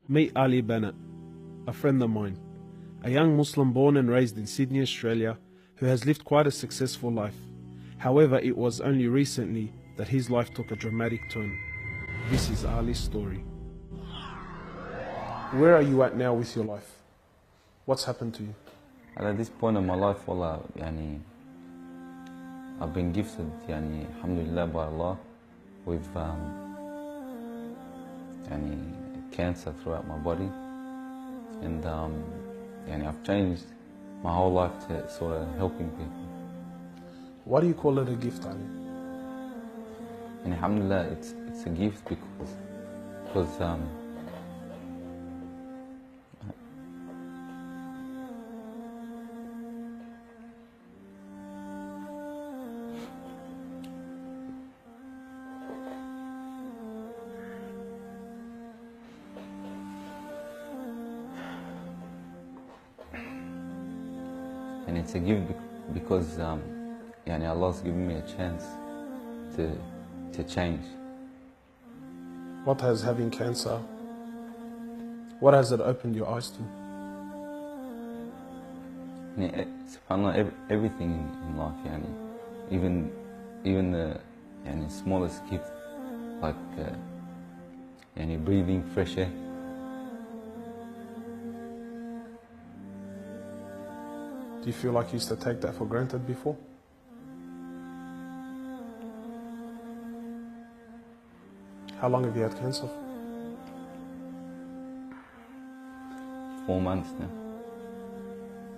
Meet Ali Bennett, a friend of mine, a young Muslim born and raised in Sydney, Australia, who has lived quite a successful life. However, it was only recently that his life took a dramatic turn. This is Ali's story. Where are you at now with your life? What's happened to you? And at this point in my life, wallah, I've been gifted, alhamdulillah, by Allah, with cancer throughout my body, and I've changed my whole life to sort of helping people. Why do you call it a gift, Ali? And alhamdulillah, it's a gift because and it's a gift because Allah's given me a chance to change. What has having cancer, what has it opened your eyes to? SubhanAllah, everything in life, even the smallest gift, like breathing fresh air. Do you feel like you used to take that for granted before? How long have you had cancer? 4 months now.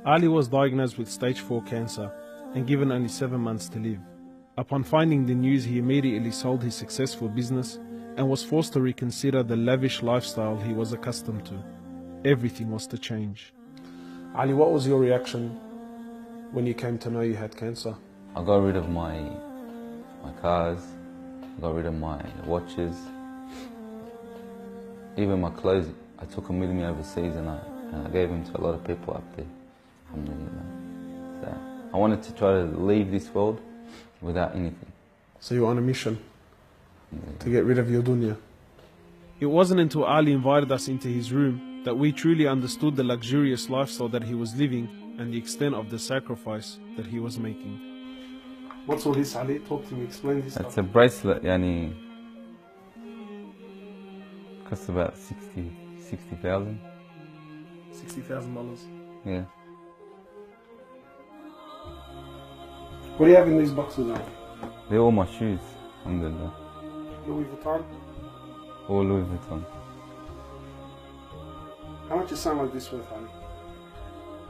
Ali was diagnosed with stage 4 cancer and given only 7 months to live. Upon finding the news, he immediately sold his successful business and was forced to reconsider the lavish lifestyle he was accustomed to. Everything was to change. Ali, what was your reaction when you came to know you had cancer? I got rid of my cars, I got rid of my watches, even my clothes. I took them with me overseas and I gave them to a lot of people up there. Alhamdulillah. So I wanted to try to leave this world without anything. So you were on a mission to get rid of your dunya. It wasn't until Ali invited us into his room that we truly understood the luxurious lifestyle that he was living and the extent of the sacrifice that he was making. What's all this, Ali? Talk to me, explain this. It's a bracelet, costs about $60,000. $60,000. Yeah. What do you have in these boxes now? They're all my shoes, alhamdulillah. Louis Vuitton? All Louis Vuitton. How much is something like this worth, Ali?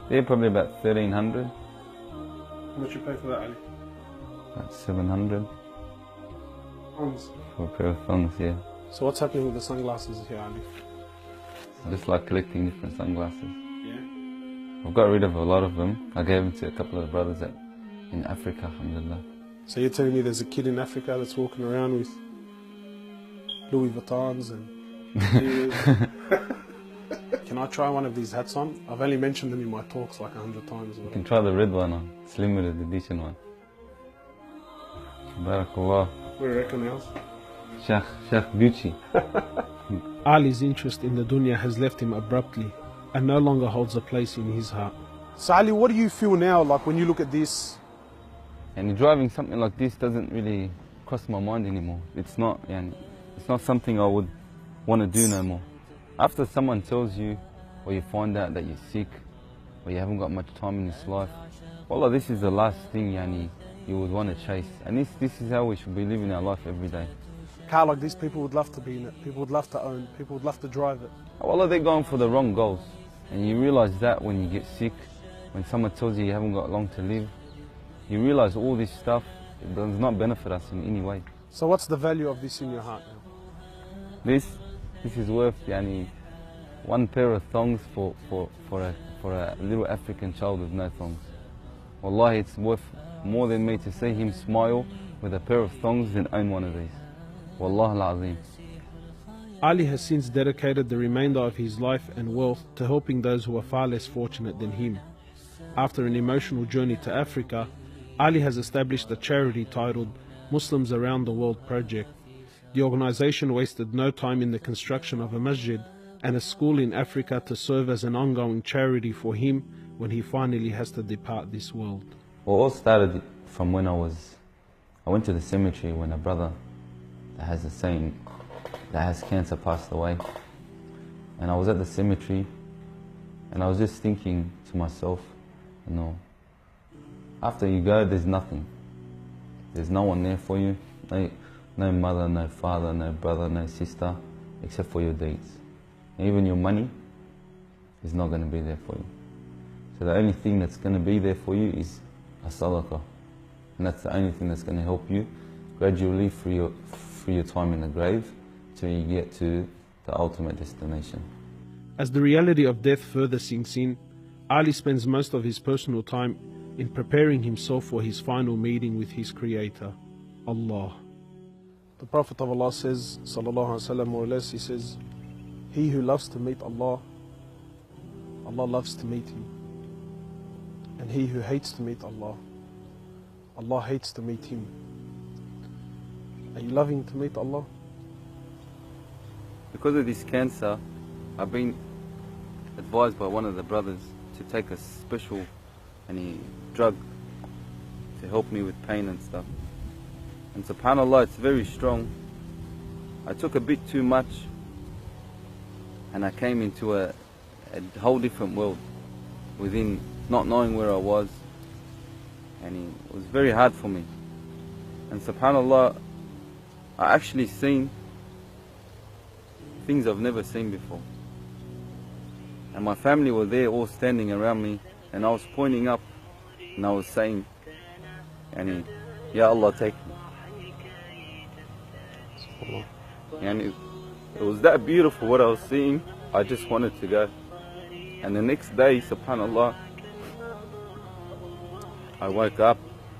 They're probably about 1,300. How much you pay for that, Ali? About 700. Thongs. For a pair of thongs, yeah. So what's happening with the sunglasses here, Ali? I just like collecting different sunglasses. Yeah? I've got rid of a lot of them. I gave them to a couple of brothers in Africa, alhamdulillah. So you're telling me there's a kid in Africa that's walking around with Louis Vuittons and... Can I try one of these hats on? I've only mentioned them in my talks like 100 times. You can try the red one on. It's limited edition one. Barakallah. What do you reckon else? Sheikh Gucci. Ali's interest in the dunya has left him abruptly and no longer holds a place in his heart. So Ali, what do you feel now, like when you look at this? And driving something like this doesn't really cross my mind anymore. It's not something I would want to do no more. After someone tells you, or you find out that you're sick, or you haven't got much time in this life, wallah, this is the last thing you would want to chase. And this is how we should be living our life every day. A car like this, people would love to be in it, people would love to own, people would love to drive it. Wallah, they're going for the wrong goals. And you realize that when you get sick, when someone tells you you haven't got long to live, you realize all this stuff does not benefit us in any way. So what's the value of this in your heart now? This is worth one pair of thongs for a little African child with no thongs. Wallahi, it's worth more than me to see him smile with a pair of thongs than own one of these. Wallah al-Azim. Ali has since dedicated the remainder of his life and wealth to helping those who are far less fortunate than him. After an emotional journey to Africa, Ali has established a charity titled Muslims Around the World Project. The organization wasted no time in the construction of a masjid and a school in Africa to serve as an ongoing charity for him when he finally has to depart this world. Well, it all started from when I went to the cemetery when a brother that has cancer passed away. And I was at the cemetery and I was just thinking to myself, you know, after you go, there's nothing. There's no one there for you. No mother, no father, no brother, no sister, except for your deeds. And even your money is not going to be there for you. So the only thing that's going to be there for you is a sadaqah. And that's the only thing that's going to help you gradually through your time in the grave till you get to the ultimate destination. As the reality of death further sinks in, Ali spends most of his personal time in preparing himself for his final meeting with his Creator, Allah. The Prophet of Allah says, sallallahu alaihi wasallam, more or less, he says, he who loves to meet Allah, Allah loves to meet him. And he who hates to meet Allah, Allah hates to meet him. Are you loving to meet Allah? Because of this cancer, I've been advised by one of the brothers to take a special drug to help me with pain and stuff. And subhanAllah, it's very strong. I took a bit too much and I came into a whole different world within not knowing where I was, and it was very hard for me. And subhanAllah, I actually seen things I've never seen before. And my family were there all standing around me, and I was pointing up and I was saying, Ya Allah, take me. And it was that beautiful what I was seeing, I just wanted to go. And the next day, subhanAllah, I woke up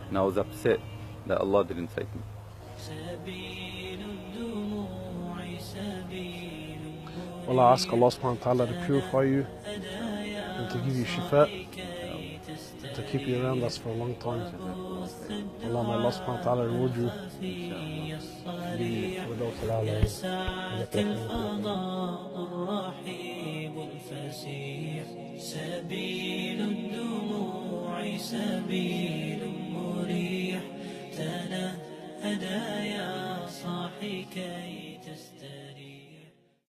and I was upset that Allah didn't take me. Well, I ask Allah subhanahu wa ta'ala to purify you and to give you shifa, to keep you around us for a long time. Allah, may Allah subhanahu wa ta'ala reward you. سبيل الدموع سبيل مريح تنهدى